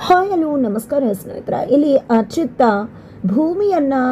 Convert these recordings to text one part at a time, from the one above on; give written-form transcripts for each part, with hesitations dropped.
Hi hello ನಮಸ್ಕಾರ ಸ್ನೇಹಿತರೆ. ಇಲ್ಲಿ ಅಚ್ಯುತ ಭೂಮಿಯನ್ನು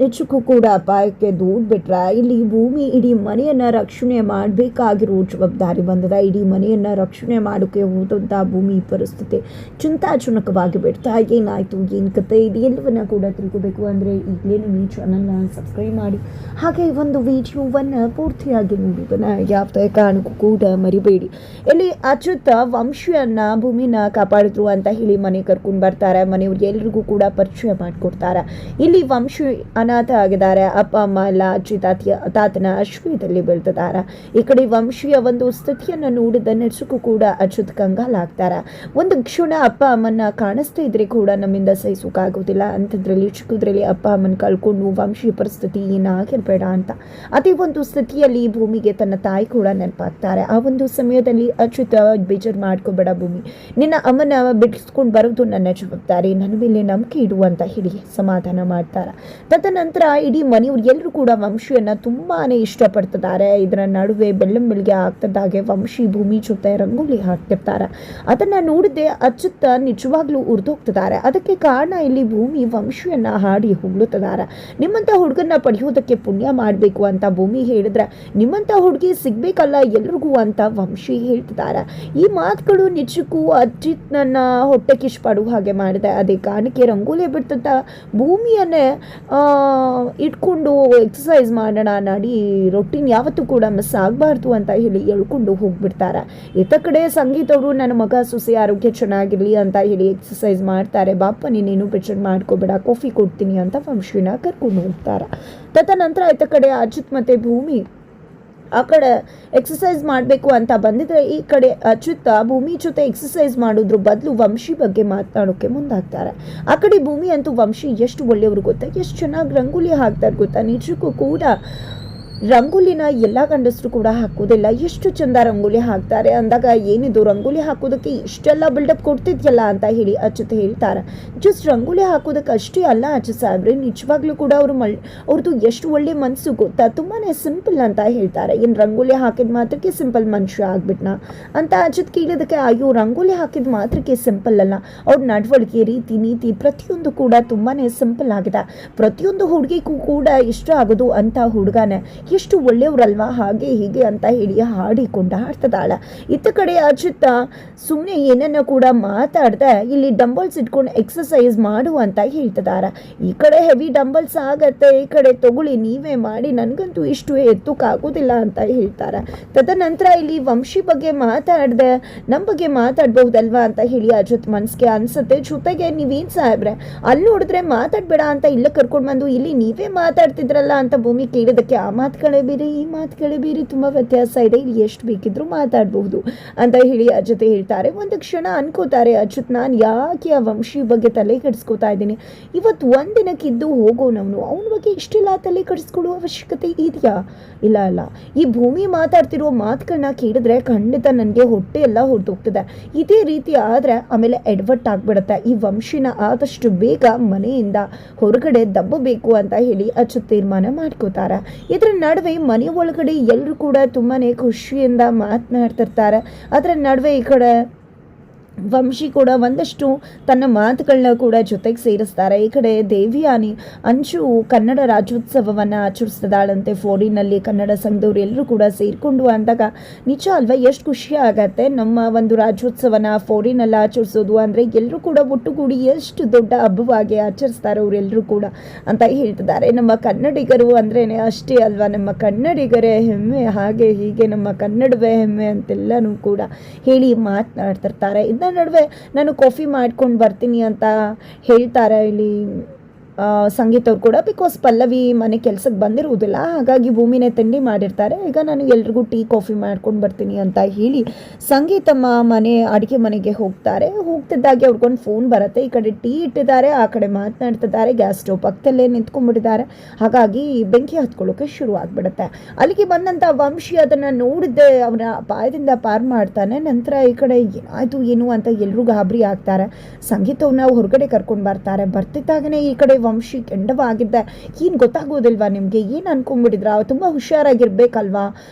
ಹೆಚ್ಚಕ್ಕೂ ಕೂಡ ಅಪಾಯಕ್ಕೆ ದೂಡ್ಬಿಟ್ರೆ ಇಲ್ಲಿ ಭೂಮಿ ಇಡೀ ಮನೆಯನ್ನು ರಕ್ಷಣೆ ಮಾಡಬೇಕಾಗಿರೋ ಜವಾಬ್ದಾರಿ ಬಂದದ. ಇಡೀ ಮನೆಯನ್ನು ರಕ್ಷಣೆ ಮಾಡೋಕ್ಕೆ ಹೋದಂಥ ಭೂಮಿ ಪರಿಸ್ಥಿತಿ ಚಿಂತಾಜನಕವಾಗಿ ಬಿಡ್ತಾ. ಏನಾಯಿತು, ಏನು ಕತೆ, ಇದು ಎಲ್ಲವನ್ನ ಕೂಡ ತಿಳ್ಕೋಬೇಕು ಅಂದರೆ ಈಗಲೇ ನಿಮ್ಮ ಈ ಚಾನಲ್ನ ಸಬ್ಸ್ಕ್ರೈಬ್ ಮಾಡಿ, ಹಾಗೆ ಒಂದು ವಿಡಿಯೋವನ್ನು ಪೂರ್ತಿಯಾಗಿ ನೋಡೋದನ್ನು ಯಾವುದೇ ಕಾರಣಕ್ಕೂ ಕೂಡ ಮರಿಬೇಡಿ. ಇಲ್ಲಿ ಅಚ್ಯುತ ವಂಶಿಯನ್ನು ಭೂಮಿನ ಕಾಪಾಡಿದ್ರು ಅಂತ ಹೇಳಿ ಮನೆ ಕರ್ಕೊಂಡು ಬರ್ತಾರೆ. ಮನೆಯವ್ರಿಗೆ ಎಲ್ರಿಗೂ ಕೂಡ ಪರಿಚಯ ಮಾಡಿಕೊಡ್ತಾರೆ. ಇಲ್ಲಿ ವಂಶಿ ಅನಾಥ ಆಗಿದ್ದಾರೆ. ಅಪ್ಪ ಅಮ್ಮ ಎಲ್ಲ ಅಜ್ಜಿ ತಾತನ ಆಶ್ರಯದಲ್ಲಿ ಬೆಳೆದಿದ್ದಾರೆ. ಈ ಕಡೆ ವಂಶಿಯ ಒಂದು ಸ್ಥಿತಿಯನ್ನು ನೋಡಿದ ನೆಚ್ಚಕ್ಕೂ ಕೂಡ ಅಚ್ಯುತ್ ಕಂಗಾಲಾಗ್ತಾರೆ. ಒಂದು ಕ್ಷಣ ಅಪ್ಪ ಅಮ್ಮನ್ನ ಕಾಣಿಸ್ತಾ ಇದ್ರೆ ಕೂಡ ನಮ್ಮಿಂದ ಸಹಿಸೋಕ್ಕಾಗೋದಿಲ್ಲ. ಅಂಥದ್ರಲ್ಲಿ ಚಿಕ್ಕದ್ರಲ್ಲಿ ಅಪ್ಪ ಅಮ್ಮನ ಕಳ್ಕೊಂಡು ವಂಶಿಯ ಪರಿಸ್ಥಿತಿ ಏನಾಗಿರ್ಬೇಡ ಅಂತ ಅದೇ ಒಂದು ಸ್ಥಿತಿಯಲ್ಲಿ ಭೂಮಿಗೆ ತನ್ನ ತಾಯಿ ಕೂಡ ನೆನಪಾಗ್ತಾರೆ. ಆ ಒಂದು ಸಮಯದಲ್ಲಿ ಅಚ್ಯುತ ಬೇಜಾರು ಮಾಡ್ಕೋಬೇಡ ಭೂಮಿ, ನಿನ್ನ ಅಮ್ಮನ ಬಿಡಿಸ್ಕೊಂಡು ಬರೋದು ನನ್ನ ಜವಾಬ್ದಾರಿ, ನನ್ನ ಮೇಲೆ ನಂಬಿಕೆ ಇಡು ಅಂತ ಹೇಳಿ ಸಮಾಧಾನ ಮಾಡ್ತಾರೆ. ತದನಂತರ ಇಡೀ ಮನೆಯವ್ರು ಎಲ್ಲರೂ ಕೂಡ ವಂಶಿಯನ್ನು ತುಂಬಾನೇ ಇಷ್ಟಪಡ್ತಿದ್ದಾರೆ. ಇದರ ನಡುವೆ ಬೆಳ್ಳಂಬೆಳಿಗ್ಗೆ ಆಗ್ತದಾಗೆ ವಂಶಿ ಭೂಮಿ ಜೊತೆ ರಂಗೋಲಿ ಹಾಕ್ತಿರ್ತಾರೆ. ಅದನ್ನ ನೋಡಿದೆ ಅಚ್ಯುತ ನಿಜವಾಗ್ಲೂ ಉರಿದೋಗ್ತಿದ್ದಾರೆ. ಅದಕ್ಕೆ ಕಾರಣ ಇಲ್ಲಿ ಭೂಮಿ ವಂಶಿಯನ್ನ ಹಾಡಿ ಹೊಗಳುತ್ತಿದ್ದಾರೆ. ನಿಮ್ಮಂತ ಹುಡುಗನ್ನ ಪಡೆಯೋದಕ್ಕೆ ಪುಣ್ಯ ಮಾಡಬೇಕು ಅಂತ ಭೂಮಿ ಹೇಳಿದ್ರೆ ನಿಮ್ಮಂತ ಹುಡುಗಿ ಸಿಗ್ಬೇಕಲ್ಲ ಎಲ್ರಿಗೂ ಅಂತ ವಂಶಿ ಹೇಳ್ತಿದ್ದಾರೆ. ಈ ಮಾತುಗಳು ನಿಜಕ್ಕೂ ಅಜಿತ್ ನನ್ನ ಹೊಟ್ಟೆ ಕಿಶ್ಪಾಡು ಹಾಗೆ ಮಾಡಿದೆ. ಅದೇ ಕಾರಣಕ್ಕೆ ರಂಗೋಲಿ ಬಿಡ್ತಂತ ಭೂಮಿಯನ್ನೇ ಇಟ್ಕೊಂಡು ಎಕ್ಸಸೈಸ್ ಮಾಡೋಣ, ನಡಿ ರೊಟೀನ್ ಯಾವತ್ತೂ ಕೂಡ ಮಿಸ್ ಆಗಬಾರ್ದು ಅಂತ ಹೇಳಿ ಹೇಳ್ಕೊಂಡು ಹೋಗ್ಬಿಡ್ತಾರೆ. ಇತ್ತ ಕಡೆ ಸಂಗೀತ ಅವರು ನನ್ನ ಮಗ ಸೊಸೆ ಆರೋಗ್ಯ ಚೆನ್ನಾಗಿರಲಿ ಅಂತ ಹೇಳಿ ಎಕ್ಸಸೈಸ್ ಮಾಡ್ತಾರೆ. ಬಾಪ ನೀನೇನು ಬೇಜಾರು ಮಾಡ್ಕೋಬೇಡ, ಕಾಫಿ ಕೊಡ್ತೀನಿ ಅಂತ ವಂಶಿನ ಕರ್ಕೊಂಡು ಹೋಗ್ತಾರೆ. ತದನಂತರ ಇತ್ತ ಕಡೆ ಅಜಿತ್ ಮತ್ತೆ ಭೂಮಿ ಆ ಕಡೆ ಎಕ್ಸಸೈಸ್ ಮಾಡಬೇಕು ಅಂತ ಬಂದಿದ್ರೆ ಈ ಕಡೆ ಅಚ್ಯುತ ಭೂಮಿ ಜೊತೆ ಎಕ್ಸಸೈಸ್ ಮಾಡೋದ್ರ ಬದಲು ವಂಶಿ ಬಗ್ಗೆ ಮಾತನಾಡೋಕೆ ಮುಂದಾಗ್ತಾರೆ. ಆ ಕಡೆ ಭೂಮಿ ಅಂತೂ ವಂಶಿ ಎಷ್ಟು ಒಳ್ಳೆಯವ್ರು ಗೊತ್ತಾ, ಎಷ್ಟು ಚೆನ್ನಾಗಿ ರಂಗೋಲಿ ಹಾಕ್ತಾರೆ ಗೊತ್ತಾ. ನಿಜಕ್ಕೂ ಕೂಡ ರಂಗೋಲಿನ ಎಲ್ಲ ಗಂಡಸರು ಕೂಡ ಹಾಕೋದಿಲ್ಲ, ಎಷ್ಟು ಚಂದ ರಂಗೋಲಿ ಹಾಕ್ತಾರೆ ಅಂದಾಗ ಏನಿದು ರಂಗೋಲಿ ಹಾಕೋದಕ್ಕೆ ಇಷ್ಟೆಲ್ಲ ಬಿಲ್ಡಪ್ ಕೊಡ್ತಿದ್ಯಲ್ಲ ಅಂತ ಹೇಳಿ ಅಚ್ಯುತ್ ಹೇಳ್ತಾರೆ. ಜಸ್ಟ್ ರಂಗೋಲಿ ಹಾಕೋದಕ್ಕೆ ಅಷ್ಟೇ ಅಲ್ಲ ಅಚ್ಯುತ್ ಸಾಹೇಬ್ರೆ, ನಿಜವಾಗ್ಲೂ ಕೂಡ ಅವ್ರದ್ದು ಎಷ್ಟು ಒಳ್ಳೆ ಮನಸ್ಸು ಗೊತ್ತಾ, ತುಂಬಾ ಸಿಂಪಲ್ ಅಂತ ಹೇಳ್ತಾರೆ. ಏನು ರಂಗೋಲಿ ಹಾಕಿದ ಮಾತ್ರಕ್ಕೆ ಸಿಂಪಲ್ ಮನುಷ್ಯ ಆಗ್ಬಿಟ್ನಾ ಅಂತ ಅಚ್ಯುತ್ ಕೇಳಿದಕ್ಕೆ, ಅಯ್ಯೋ ರಂಗೋಲಿ ಹಾಕಿದ ಮಾತ್ರಕ್ಕೆ ಸಿಂಪಲ್ ಅಲ್ಲ, ಅವ್ರ ನಡವಳಿಕೆ ರೀತಿ ನೀತಿ ಪ್ರತಿಯೊಂದು ಕೂಡ ತುಂಬಾ ಸಿಂಪಲ್ ಆಗಿದೆ. ಪ್ರತಿಯೊಂದು ಹುಡುಗಿಗೂ ಕೂಡ ಇಷ್ಟ ಆಗೋದು ಅಂತ ಹುಡುಗನೇ, ಎಷ್ಟು ಒಳ್ಳೆಯವ್ರಲ್ವಾ ಹಾಗೆ ಹೀಗೆ ಅಂತ ಹೇಳಿ ಹಾಡಿಕೊಂಡು ಹಾಡ್ತದಾಳ. ಇತ್ತ ಕಡೆ ಅಚ್ಯುತ ಸುಮ್ಮನೆ ಏನನ್ನ ಕೂಡ ಮಾತಾಡ್ದೆ ಇಲ್ಲಿ ಡಂಬಲ್ಸ್ ಇಟ್ಕೊಂಡು ಎಕ್ಸಸೈಸ್ ಮಾಡು ಅಂತ ಹೇಳ್ತಿದ್ದಾರೆ. ಈ ಕಡೆ ಹೆವಿ ಡಂಬಲ್ಸ್ ಆಗತ್ತೆ, ಈ ಕಡೆ ತಗೊಳ್ಳಿ ನೀವೇ ಮಾಡಿ, ನನಗಂತೂ ಇಷ್ಟು ಎತ್ತಕ್ಕಾಗೋದಿಲ್ಲ ಅಂತ ಹೇಳ್ತಾರೆ. ತದನಂತರ ಇಲ್ಲಿ ವಂಶಿ ಬಗ್ಗೆ ಮಾತಾಡ್ದೆ ನಮ್ಮ ಬಗ್ಗೆ ಮಾತಾಡ್ಬಹುದಲ್ವಾ ಅಂತ ಹೇಳಿ ಅಚ್ಯುತ್ ಮನ್ಸಿಗೆ ಅನ್ಸುತ್ತೆ. ಜೊತೆಗೆ ನೀವೇನು ಸಾಹೇಬ್ರೆ ಅಲ್ಲಿ ನೋಡಿದ್ರೆ ಮಾತಾಡ್ಬೇಡ ಅಂತ ಇಲ್ಲ ಕರ್ಕೊಂಡು ಬಂದು ಇಲ್ಲಿ ನೀವೇ ಮಾತಾಡ್ತಿದ್ರಲ್ಲ ಅಂತ ಭೂಮಿ ಕೇಳಿದಕ್ಕೆ, ಆ ಮಾತುಗಳೇ ಬೇರೆ ಈ ಮಾತುಗಳೇ ಬೇರೆ, ತುಂಬ ವ್ಯತ್ಯಾಸ ಇದೆ, ಇಲ್ಲಿ ಎಷ್ಟು ಬೇಕಿದ್ರು ಮಾತಾಡಬಹುದು ಅಂತ ಹೇಳಿ ಅಚ್ಯುತ್ ಹೇಳ್ತಾರೆ. ಒಂದು ಕ್ಷಣ ಅನ್ಕೋತಾರೆ ಅಚ್ಯುತ್, ನಾನು ಯಾಕೆ ಆ ವಂಶಿ ಬಗ್ಗೆ ತಲೆ ಕೆಡಿಸ್ಕೋತಾ ಇದ್ದೀನಿ, ಇವತ್ತು ಒಂದಿನಕ್ಕಿದ್ದು ಹೋಗೋನವನು, ಅವನ ಬಗ್ಗೆ ಇಷ್ಟೆಲ್ಲ ತಲೆ ಕೆಡಿಸ್ಕೊಳ್ಳೋ ಅವಶ್ಯಕತೆ ಇದೆಯಾ? ಇಲ್ಲ ಅಲ್ಲ, ಈ ಭೂಮಿ ಮಾತಾಡ್ತಿರೋ ಮಾತುಗಳನ್ನ ಕೇಳಿದ್ರೆ ಖಂಡಿತ ನನಗೆ ಹೊಟ್ಟೆ ಎಲ್ಲ ಹೊರಟೋಗ್ತದೆ. ಇದೇ ರೀತಿ ಆದರೆ ಆಮೇಲೆ ಎಡವಟ್ ಆಗ್ಬಿಡುತ್ತೆ. ಈ ವಂಶಿನ ಆದಷ್ಟು ಬೇಗ ಮನೆಯಿಂದ ಹೊರಗಡೆ ದಬ್ಬಬೇಕು ಅಂತ ಹೇಳಿ ಅಚ್ಯುತ್ ತೀರ್ಮಾನ ಮಾಡ್ಕೋತಾರೆ. ಇದರ ನಡುವೆ ಮನೆ ಒಳಗಡೆ ಎಲ್ಲರೂ ಕೂಡ ತುಂಬಾನೇ ಖುಷಿಯಿಂದ ಮಾತನಾಡ್ತಿರ್ತಾರೆ. ಅದರ ನಡುವೆ ಈ ಕಡೆ ವಂಶಿ ಕೂಡ ಒಂದಷ್ಟು ತನ್ನ ಮಾತುಗಳನ್ನ ಕೂಡ ಜೊತೆಗೆ ಸೇರಿಸ್ತಾರೆ. ಈ ಕಡೆ ದೇವಿಯಾನಿ ಅಂಚು ಕನ್ನಡ ರಾಜ್ಯೋತ್ಸವವನ್ನು ಆಚರಿಸ್ತಿದ್ದಾಳಂತೆ ಫಾರಿನಲ್ಲಿ. ಕನ್ನಡ ಸಂಘದವ್ರು ಎಲ್ಲರೂ ಕೂಡ ಸೇರಿಕೊಂಡು ಅಂದಾಗ ನಿಜ ಅಲ್ವಾ, ಎಷ್ಟು ಖುಷಿ ಆಗತ್ತೆ ನಮ್ಮ ಒಂದು ರಾಜ್ಯೋತ್ಸವನ ಫಾರಿನಲ್ಲಿ ಆಚರಿಸೋದು ಅಂದರೆ, ಎಲ್ಲರೂ ಕೂಡ ಒಟ್ಟುಗೂಡಿ ಎಷ್ಟು ದೊಡ್ಡ ಹಬ್ಬವಾಗಿ ಆಚರಿಸ್ತಾರೆ ಅವರೆಲ್ಲರೂ ಕೂಡ ಅಂತ ಹೇಳ್ತಿದ್ದಾರೆ. ನಮ್ಮ ಕನ್ನಡಿಗರು ಅಂದ್ರೇ ಅಷ್ಟೇ ಅಲ್ವಾ, ನಮ್ಮ ಕನ್ನಡಿಗರೇ ಹೆಮ್ಮೆ, ಹಾಗೆ ಹೀಗೆ ನಮ್ಮ ಕನ್ನಡವೇ ಹೆಮ್ಮೆ ಅಂತೆಲ್ಲನೂ ಕೂಡ ಹೇಳಿ ಮಾತನಾಡ್ತಿರ್ತಾರೆ. ಇದನ್ನ ನಡುವೆ ನಾನು ಕಾಫಿ ಮಾಡ್ಕೊಂಡು ಬರ್ತೀನಿ ಅಂತ ಹೇಳ್ತಾರೆ ಇಲ್ಲಿ ಸಂಗೀತ ಅವ್ರು ಕೂಡ. ಬಿಕಾಸ್ ಪಲ್ಲವಿ ಮನೆ ಕೆಲ್ಸಕ್ಕೆ ಬಂದಿರುವುದಿಲ್ಲ, ಹಾಗಾಗಿ ಭೂಮಿನೇ ತಿಂಡಿ ಮಾಡಿರ್ತಾರೆ. ಈಗ ನಾನು ಎಲ್ರಿಗೂ ಟೀ ಕಾಫಿ ಮಾಡ್ಕೊಂಡು ಬರ್ತೀನಿ ಅಂತ ಹೇಳಿ ಸಂಗೀತಮ್ಮ ಅಡುಗೆ ಮನೆಗೆ ಹೋಗ್ತಾರೆ. ಹೋಗ್ತಿದ್ದಾಗೆ ಅವ್ರಿಗೊಂದು ಫೋನ್ ಬರುತ್ತೆ. ಈ ಕಡೆ ಟೀ ಇಟ್ಟಿದ್ದಾರೆ, ಆ ಕಡೆ ಮಾತನಾಡ್ತಿದ್ದಾರೆ, ಗ್ಯಾಸ್ ಸ್ಟವ್ ಪಕ್ಕದಲ್ಲೇ ನಿಂತ್ಕೊಂಡ್ಬಿಟ್ಟಿದ್ದಾರೆ. ಹಾಗಾಗಿ ಬೆಂಕಿ ಹತ್ಕೊಳ್ಳೋಕೆ ಶುರು ಆಗ್ಬಿಡುತ್ತೆ. ಅಲ್ಲಿಗೆ ಬಂದಂಥ ವಂಶಿ ಅದನ್ನು ನೋಡಿದ್ದೆ ಅವನ ಪಾಯದಿಂದ ಪಾರು ಮಾಡ್ತಾನೆ. ನಂತರ ಈ ಕಡೆ ಏನಾಯಿತು ಏನು ಅಂತ ಎಲ್ಲರೂ ಗಾಬರಿ ಆಗ್ತಾರೆ. ಸಂಗೀತವ್ರನ್ನ ಹೊರಗಡೆ ಕರ್ಕೊಂಡು ಬರ್ತಾರೆ. ಬರ್ತಿದ್ದಾಗನೇ ಈ ಕಡೆ ವಂಶಿ ಕೆಂಡವಾಗಿದ್ದೆ, ಏನು ಗೊತ್ತಾಗೋದಿಲ್ವಾ ನಿಮಗೆ? ಏನು ಅನ್ಕೊಂಡ್ಬಿಟ್ಟಿದ್ರಾ? ತುಂಬ ಹುಷಾರಾಗಿರ್ಬೇಕಲ್ವಾ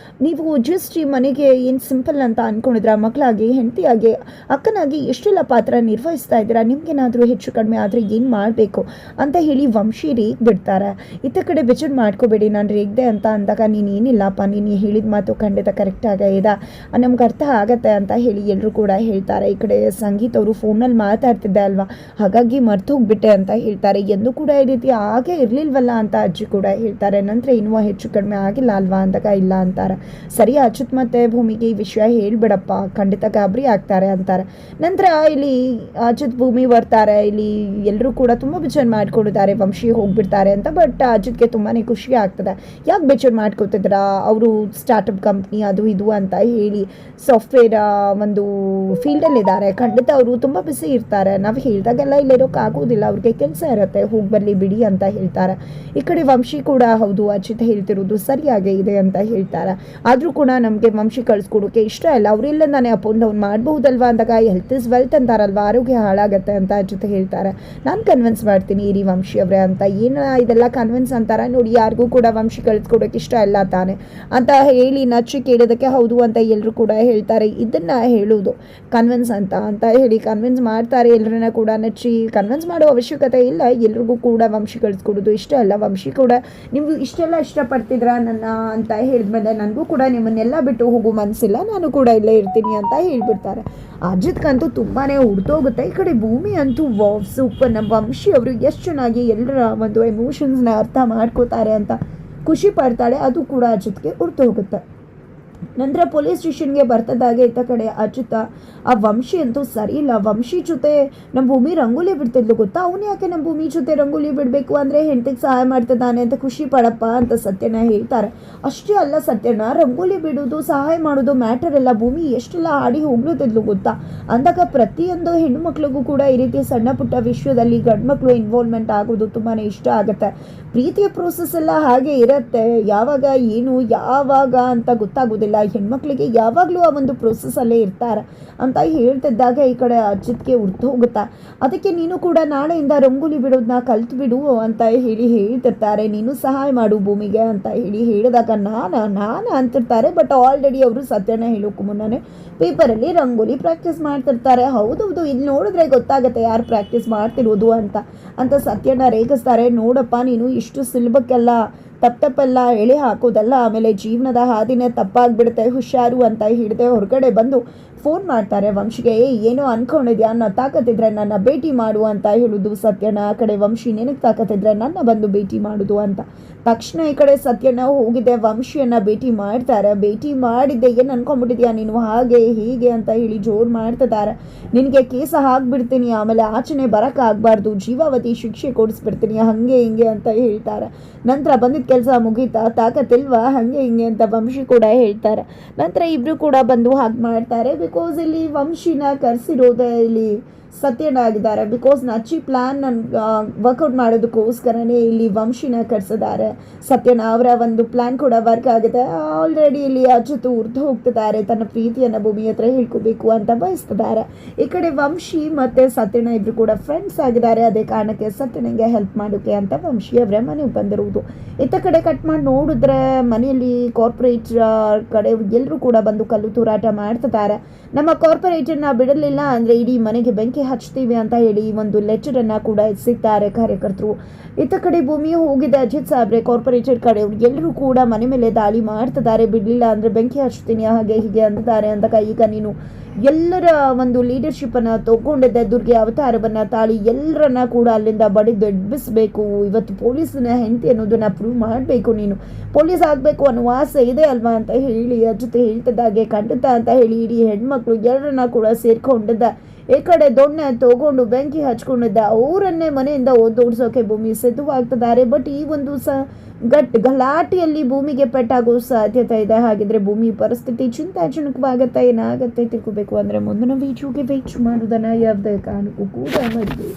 ನೀವು? ಜಸ್ಟ್ ಈ ಮನೆಗೆ ಏನು ಸಿಂಪಲ್ ಅಂತ ಅಂದ್ಕೊಂಡಿದ್ರಾ? ಮಕ್ಕಳಾಗಿ, ಹೆಂಡತಿಯಾಗಿ, ಅಕ್ಕನಾಗಿ ಎಷ್ಟೆಲ್ಲ ಪಾತ್ರ ನಿರ್ವಹಿಸ್ತಾ ಇದ್ದೀರಾ? ನಿಮ್ಗೇನಾದರೂ ಹೆಚ್ಚು ಕಡಿಮೆ ಆದರೆ ಏನು ಮಾಡಬೇಕು ಅಂತ ಹೇಳಿ ವಂಶಿ ರೇಗ್ ಬಿಡ್ತಾರೆ. ಇತ್ತ ಕಡೆ ಬೇಜಾರು ಮಾಡ್ಕೋಬೇಡಿ, ನಾನು ರೇಗ್ದೆ ಅಂತ ಅಂದಾಗ ನೀನು ಏನಿಲ್ಲಪ್ಪ, ನೀನು ಹೇಳಿದ ಮಾತು ಖಂಡಿತ ಕರೆಕ್ಟಾಗ ಇದೆ, ನಮ್ಗೆ ಅರ್ಥ ಆಗತ್ತೆ ಅಂತ ಹೇಳಿ ಎಲ್ಲರೂ ಕೂಡ ಹೇಳ್ತಾರೆ. ಈ ಕಡೆ ಸಂಗೀತ್ ಅವರು ಫೋನಲ್ಲಿ ಮಾತಾಡ್ತಿದ್ದೆ ಅಲ್ವಾ, ಹಾಗಾಗಿ ಮರ್ತು ಹೋಗ್ಬಿಟ್ಟೆ ಅಂತ ಹೇಳ್ತಾರೆ. ಎಂದು ಕೂಡ ಈ ರೀತಿ ಹಾಗೆ ಇರಲಿಲ್ವಲ್ಲ ಅಂತ ಅಜ್ಜಿ ಕೂಡ ಹೇಳ್ತಾರೆ. ನಂತರ ಇನ್ನೂ ಹೆಚ್ಚು ಕಡಿಮೆ ಆಗಿಲ್ಲ ಅಲ್ವಾ ಅಂದಾಗ ಇಲ್ಲ ಅಂತಾರೆ. ಸರಿ ಅಚ್ಯುತ್ ಮತ್ತು ಭೂಮಿಗೆ ಈ ವಿಷಯ ಹೇಳ್ಬಿಡಪ್ಪ, ಖಂಡಿತ ಗಾಬರಿ ಆಗ್ತಾರೆ ಅಂತಾರೆ. ನಂತರ ಇಲ್ಲಿ ಅಚ್ಯುತ್ ಭೂಮಿ ಬರ್ತಾರೆ. ಇಲ್ಲಿ ಎಲ್ಲರೂ ಕೂಡ ತುಂಬ ಬೇಜಾರು ಮಾಡ್ಕೊಂಡಿದ್ದಾರೆ ವಂಶಿ ಹೋಗ್ಬಿಡ್ತಾರೆ ಅಂತ. ಬಟ್ ಅಜಿತ್ಗೆ ತುಂಬಾ ಖುಷಿ ಆಗ್ತದೆ. ಯಾಕೆ ಬೇಜಾರು ಮಾಡ್ಕೋತಿದ್ರ, ಅವರು ಸ್ಟಾರ್ಟಪ್ ಕಂಪ್ನಿ ಅದು ಇದು ಅಂತ ಹೇಳಿ ಸಾಫ್ಟ್ವೇರ್ ಒಂದು ಫೀಲ್ಡಲ್ಲಿದ್ದಾರೆ, ಖಂಡಿತ ಅವರು ತುಂಬ ಬಿಸಿ ಇರ್ತಾರೆ, ನಾವು ಹೇಳಿದಾಗೆಲ್ಲ ಇಲ್ಲಿರೋಕ್ಕಾಗೋದಿಲ್ಲ, ಅವ್ರಿಗೆ ಕೆಲಸ ಇರುತ್ತೆ, ಹೋಗಿ ಬರಲಿ ಬಿಡಿ ಅಂತ ಹೇಳ್ತಾರೆ. ಈ ಕಡೆ ವಂಶಿ ಕೂಡ ಹೌದು ಅಜಿತ್ ಹೇಳ್ತಿರೋದು ಸರಿಯಾಗೇ ಇದೆ ಅಂತ ಹೇಳ್ತಾರೆ. ಆದರೂ ಕೂಡ ನಮಗೆ ವಂಶಿ ಕಳಿಸ್ಕೊಡೋಕೆ ಇಷ್ಟ ಇಲ್ಲ, ಅವರೆಲ್ಲಂದಾನೆ ಅಪ್ ಆ್ಯಂಡ್ ಡೌನ್ ಮಾಡಬಹುದಲ್ವಾ ಅಂದಾಗ ಹೆಲ್ತ್ ಇಸ್ ವೆಲ್ತ್ ಅಂತಾರಲ್ವಾ, ಆರೋಗ್ಯ ಹಾಳಾಗತ್ತೆ ಅಂತ ಅಜಿತ್ ಹೇಳ್ತಾರೆ. ನಾನು ಕನ್ವಿನ್ಸ್ ಮಾಡ್ತೀನಿ ಇರಿ ವಂಶಿ ಅವರೇ ಅಂತ. ಏನು ಇದೆಲ್ಲ ಕನ್ವಿನ್ಸ್ ಅಂತಾರೆ ನೋಡಿ, ಯಾರಿಗೂ ಕೂಡ ವಂಶಿ ಕಳಿಸ್ಕೊಡೋಕೆ ಇಷ್ಟ ಇಲ್ಲ ತಾನೆ ಅಂತ ಹೇಳಿ ನಚ್ಚಿ ಕೇಳೋದಕ್ಕೆ ಹೌದು ಅಂತ ಎಲ್ಲರೂ ಕೂಡ ಹೇಳ್ತಾರೆ. ಇದನ್ನು ಹೇಳೋದು ಕನ್ವಿನ್ಸ್ ಅಂತ ಹೇಳಿ ಕನ್ವಿನ್ಸ್ ಮಾಡ್ತಾರೆ. ಎಲ್ಲರನ್ನ ಕೂಡ ನಚ್ಚಿ ಕನ್ವಿನ್ಸ್ ಮಾಡೋ ಅವಶ್ಯಕತೆ ಇಲ್ಲ, ಎಲ್ರಿಗೂ ಕೂಡ ವಂಶಿ ಕಳಿಸ್ಕೊಡೋದು ಇಷ್ಟ ಇಲ್ಲ. ವಂಶಿ ಕೂಡ ನೀವು ಇಷ್ಟೆಲ್ಲ ಇಷ್ಟಪಡ್ತಿದ್ರ ನನ್ನ ಅಂತ ಹೇಳಿದ್ಮೇಲೆ ನನಗೂ ಕೂಡ ನಿಮ್ಮನ್ನೆಲ್ಲ ಬಿಟ್ಟು ಹೋಗೋ ಮನಸ್ಸಿಲ್ಲ, ನಾನು ಕೂಡ ಇಲ್ಲೇ ಇರ್ತೀನಿ ಅಂತ ಹೇಳ್ಬಿಡ್ತಾರೆ. ಅಜಿತ್ಗಂತೂ ತುಂಬಾ ಉಡ್ತೋಗುತ್ತೆ. ಈ ಕಡೆ ಭೂಮಿ ಅಂತೂ ವಾವ್ ಸೂಪರ್, ನಮ್ಮ ವಂಶಿ ಅವರು ಎಷ್ಟು ಚೆನ್ನಾಗಿ ಎಲ್ಲರ ಒಂದು ಎಮೋಷನ್ಸ್ನ ಅರ್ಥ ಮಾಡ್ಕೋತಾರೆ ಅಂತ ಖುಷಿ ಪಡ್ತಾಳೆ. ಅದು ಕೂಡ ಅಜಿತ್ಗೆ ಉಡ್ತು ಹೋಗುತ್ತೆ. ನಂತರ ಪೊಲೀಸ್ ಸ್ಟೇಷನ್ಗೆ ಬರ್ತದಾಗೆ ಇತ್ತ ಕಡೆ ಅಚ್ಯುತ ಆ ವಂಶಿ ಅಂತೂ ಸರಿ ಇಲ್ಲ, ವಂಶಿ ಜೊತೆ ನಮ್ಮ ಭೂಮಿ ರಂಗೋಲಿ ಬಿಡ್ತಿದ್ಲು ಗೊತ್ತಾ, ಅವನು ಯಾಕೆ ನಮ್ಮ ಭೂಮಿ ಜೊತೆ ರಂಗೋಲಿ ಬಿಡಬೇಕು ಅಂದರೆ ಹೆಂಡತಿಗೆ ಸಹಾಯ ಮಾಡ್ತಿದ್ದಾನೆ ಅಂತ ಖುಷಿ ಪಡಪ್ಪ ಅಂತ ಸತ್ಯನ ಹೇಳ್ತಾರೆ. ಅಷ್ಟೇ ಅಲ್ಲ ಸತ್ಯನ ರಂಗೋಲಿ ಬಿಡೋದು ಸಹಾಯ ಮಾಡೋದು ಮ್ಯಾಟರ್ ಎಲ್ಲ, ಭೂಮಿ ಎಷ್ಟೆಲ್ಲ ಹಾಡಿ ಹೋಗ್ಲತ್ತಿದ್ಲು ಗೊತ್ತಾ ಅಂದಾಗ ಪ್ರತಿಯೊಂದು ಹೆಣ್ಣು ಮಕ್ಳಿಗೂ ಕೂಡ ಈ ರೀತಿ ಸಣ್ಣ ಪುಟ್ಟ ವಿಷಯದಲ್ಲಿ ಗಂಡು ಮಕ್ಕಳು ಇನ್ವಾಲ್ವ್ಮೆಂಟ್ ಆಗೋದು ತುಂಬಾ ಇಷ್ಟ ಆಗುತ್ತೆ. ಪ್ರೀತಿಯ ಪ್ರೋಸೆಸ್ ಎಲ್ಲ ಹಾಗೆ ಇರುತ್ತೆ, ಯಾವಾಗ ಏನು ಯಾವಾಗ ಅಂತ ಗೊತ್ತಾಗೋದಿಲ್ಲ, ಹೆಣ್ಮಕ್ಳಿಗೆ ಯಾವಾಗಲೂ ಆ ಒಂದು ಪ್ರೋಸೆಸ್ಸಲ್ಲೇ ಇರ್ತಾರೆ ಅಂತ ಹೇಳ್ತಿದ್ದಾಗ ಈ ಕಡೆ ಅಜಿತ್ಗೆ ಉರ್ದು ಹೋಗುತ್ತಾ. ಅದಕ್ಕೆ ನೀನು ಕೂಡ ನಾಳೆಯಿಂದ ರಂಗೋಲಿ ಬಿಡೋದನ್ನ ಕಲ್ತು ಬಿಡು ಅಂತ ಹೇಳಿ ಹೇಳ್ತಿರ್ತಾರೆ. ನೀನು ಸಹಾಯ ಮಾಡು ಭೂಮಿಗೆ ಅಂತ ಹೇಳಿ ಹೇಳಿದಾಗ ನಾನು ಅಂತಿರ್ತಾರೆ. ಬಟ್ ಆಲ್ರೆಡಿ ಅವರು ಸತ್ಯನ ಹೇಳೋಕ್ಕೂ ಮುನ್ನನೇ ಪೇಪರಲ್ಲಿ ರಂಗೋಲಿ ಪ್ರಾಕ್ಟೀಸ್ ಮಾಡ್ತಿರ್ತಾರೆ. ಹೌದೌದು, ಇಲ್ಲಿ ನೋಡಿದ್ರೆ ಗೊತ್ತಾಗುತ್ತೆ ಯಾರು ಪ್ರಾಕ್ಟೀಸ್ ಮಾಡ್ತಿರೋದು ಅಂತ ಸತ್ಯನ ರೇಗಿಸ್ತಾರೆ. ನೋಡಪ್ಪ ನೀನು ಇಷ್ಟು ಸುಲಭಕ್ಕೆಲ್ಲ ತಪ್ಪೆಲ್ಲ ಎಳೆ ಹಾಕೋದಲ್ಲ, ಆಮೇಲೆ ಜೀವನದ ಹಾದಿನೇ ತಪ್ಪಾಗ್ಬಿಡುತ್ತೆ, ಹುಷಾರು ಅಂತ ಹಿಡಿದೆ ಹೊರಗಡೆ ಬಂದು ಫೋನ್ ಮಾಡ್ತಾರೆ ವಂಶಿಗೆ. ಏನೋ ಅನ್ಕೊಂಡಿದ್ಯಾ, ನನ್ನ ತಾಕತ್ತಿದ್ರೆ ನನ್ನ ಭೇಟಿ ಮಾಡು ಅಂತ ಹೇಳೋದು ಸತ್ಯನ. ಆ ಕಡೆ ವಂಶಿ ನಿನಗೆ ತಾಕತ್ತಿದ್ರೆ ನನ್ನ ಬಂದು ಭೇಟಿ ಮಾಡೋದು ಅಂತ. ತಕ್ಷಣ ಈ ಕಡೆ ಸತ್ಯನ ಹೋಗಿದೆ ವಂಶಿಯನ್ನು ಭೇಟಿ ಮಾಡ್ತಾರೆ. ಭೇಟಿ ಮಾಡಿದ್ದೆ ಏನು ಅನ್ಕೊಂಡ್ಬಿಟ್ಟಿದ್ಯಾ ನೀನು, ಹಾಗೆ ಹೀಗೆ ಅಂತ ಹೇಳಿ ಜೋರು ಮಾಡ್ತಿದ್ದಾರೆ. ನಿನಗೆ ಕೇಸ ಹಾಕ್ಬಿಡ್ತೀನಿ, ಆಮೇಲೆ ಆಚೆನೆ ಬರೋಕ್ಕಾಗಬಾರ್ದು, ಜೀವಾವಧಿ ಶಿಕ್ಷೆ ಕೊಡಿಸ್ಬಿಡ್ತೀನಿ, ಹಾಗೆ ಹಿಂಗೆ ಅಂತ ಹೇಳ್ತಾರೆ. ನಂತರ ಬಂದಿದ್ದ ಕೆಲಸ ಮುಗೀತಾ, ತಾಕತ್ತಿಲ್ವಾ, ಹಾಗೆ ಹಿಂಗೆ ಅಂತ ವಂಶಿ ಕೂಡ ಹೇಳ್ತಾರೆ. ನಂತರ ಇಬ್ಬರು ಕೂಡ ಬಂದು ಹಾಗೆ ಮಾಡ್ತಾರೆ. ಬಿಕಾಸ್ ಇಲ್ಲಿ ವಂಶಿನ ಕರೆಸಿರೋದೇ ಇಲ್ಲಿ ಸತ್ಯನಾಗಿದ್ದಾರೆ. ಬಿಕಾಸ್ ನಚ್ಚಿ ಪ್ಲ್ಯಾನ್ ವರ್ಕೌಟ್ ಮಾಡೋದಕ್ಕೋಸ್ಕರನೇ ಇಲ್ಲಿ ವಂಶಿನ ಕರೆಸಿದ್ದಾರೆ. ಸತ್ಯನ ಅವರ ಒಂದು ಪ್ಲ್ಯಾನ್ ಕೂಡ ವರ್ಕ್ ಆಗುತ್ತೆ. ಆಲ್ರೆಡಿ ಇಲ್ಲಿ ಅಚ್ಯುತ್ ಉರ್ದು ಹೋಗ್ತಿದ್ದಾರೆ, ತನ್ನ ಪ್ರೀತಿಯನ್ನು ಭೂಮಿ ಹತ್ರ ಹೇಳ್ಕೋಬೇಕು ಅಂತ ಬಯಸ್ತಿದ್ದಾರೆ. ಈ ಕಡೆ ವಂಶಿ ಮತ್ತು ಸತ್ಯನ ಇಬ್ಬರು ಕೂಡ ಫ್ರೆಂಡ್ಸ್ ಆಗಿದ್ದಾರೆ. ಅದೇ ಕಾರಣಕ್ಕೆ ಸತ್ಯನಿಗೆ ಹೆಲ್ಪ್ ಮಾಡೋಕ್ಕೆ ಅಂತ ವಂಶಿ ಅವರ ಮನೆಗೆ ಬಂದಿರುವುದು. ಇತ್ತ ಕಡೆ ಕಟ್ ಮಾಡಿ ನೋಡಿದ್ರೆ ಮನೆಯಲ್ಲಿ ಕಾರ್ಪೊರೇಟ್ ಕಡೆ ಎಲ್ಲರೂ ಕೂಡ ಬಂದು ಕಲ್ಲು ತೂರಾಟ ಮಾಡ್ತಿದ್ದಾರೆ. ನಮ್ಮ ಕಾರ್ಪೊರೇಟರ್ನ ಬಿಡಲಿಲ್ಲ ಅಂದರೆ ಇಡೀ ಮನೆಗೆ ಬೆಂಕಿ ಹಚ್ತೀವಿ ಅಂತ ಹೇಳಿ ಒಂದು ಲೆಟರನ್ನು ಕೂಡ ಎಸಿದ್ದಾರೆ ಕಾರ್ಯಕರ್ತರು. ಇತ್ತ ಕಡೆ ಭೂಮಿ ಹೋಗಿದೆ ಅಜಿತ್ ಸಾಬ್ರೆ ಕಾರ್ಪೊರೇಟರ್ ಕಡೆ ಎಲ್ಲರೂ ಕೂಡ ಮನೆ ಮೇಲೆ ದಾಳಿ ಮಾಡ್ತಿದ್ದಾರೆ. ಬಿಡಲಿಲ್ಲ ಅಂದರೆ ಬೆಂಕಿ ಹಚ್ತೀನಿ ಹಾಗೆ ಹೀಗೆ ಅಂತಿದ್ದಾರೆ. ಅಂದಾಗ ಈಗ ನೀನು ಎಲ್ಲರ ಒಂದು ಲೀಡರ್ಶಿಪ್ಪನ್ನು ತಗೊಂಡಿದ್ದೆ, ದುರ್ಗೆ ಅವತಾರವನ್ನು ತಾಳಿ ಎಲ್ಲರನ್ನ ಕೂಡ ಅಲ್ಲಿಂದ ಬಡಿದು ಎಬ್ಬಿಸಬೇಕು. ಇವತ್ತು ಪೊಲೀಸ್ನ ಹೆಂಡತಿ ಅನ್ನೋದನ್ನ ಪ್ರೂವ್ ಮಾಡಬೇಕು, ನೀನು ಪೊಲೀಸ್ ಆಗಬೇಕು ಅನ್ನೋ ಆಸೆ ಇದೆ ಅಲ್ವಾ ಅಂತ ಹೇಳಿ ಜೊತೆ ಹೇಳ್ತಿದ್ದಾಗೆ ಖಂಡಿತ ಅಂತ ಹೇಳಿ ಇಡೀ ಹೆಣ್ಮಕ್ಳು ಎಲ್ಲರನ್ನ ಕೂಡ ಸೇರ್ಕೊಂಡಿದ್ದ. ಈ ಕಡೆ ದೊಣ್ಣೆ ತಗೊಂಡು ಬೆಂಕಿ ಹಚ್ಕೊಂಡಿದ್ದ ಅವರನ್ನೇ ಮನೆಯಿಂದ ಓದೋಡ್ಸೋಕೆ ಭೂಮಿ ಸಿದ್ಧವಾಗ್ತಿದ್ದಾರೆ. ಬಟ್ ಈ ಒಂದು ಗಲಾಟೆಯಲ್ಲಿ ಭೂಮಿಗೆ ಪೆಟ್ಟಾಗೋ ಸಾಧ್ಯತೆ ಇದೆ. ಹಾಗಿದ್ರೆ ಭೂಮಿ ಪರಿಸ್ಥಿತಿ ಚಿಂತಾಜನಕವಾಗತ್ತೆ. ಏನಾಗತ್ತೆ ತಿಳ್ಕೋಬೇಕು ಅಂದರೆ ಮುಂದಿನ ವೀಡಿಯೋಗೆ ವೇಟ್ ಮಾಡೋದನ್ನ ಯಾವುದೇ ಕಾರಣಕ್ಕೂ ಕೂಡ ಮರಿಬೇಡಿ.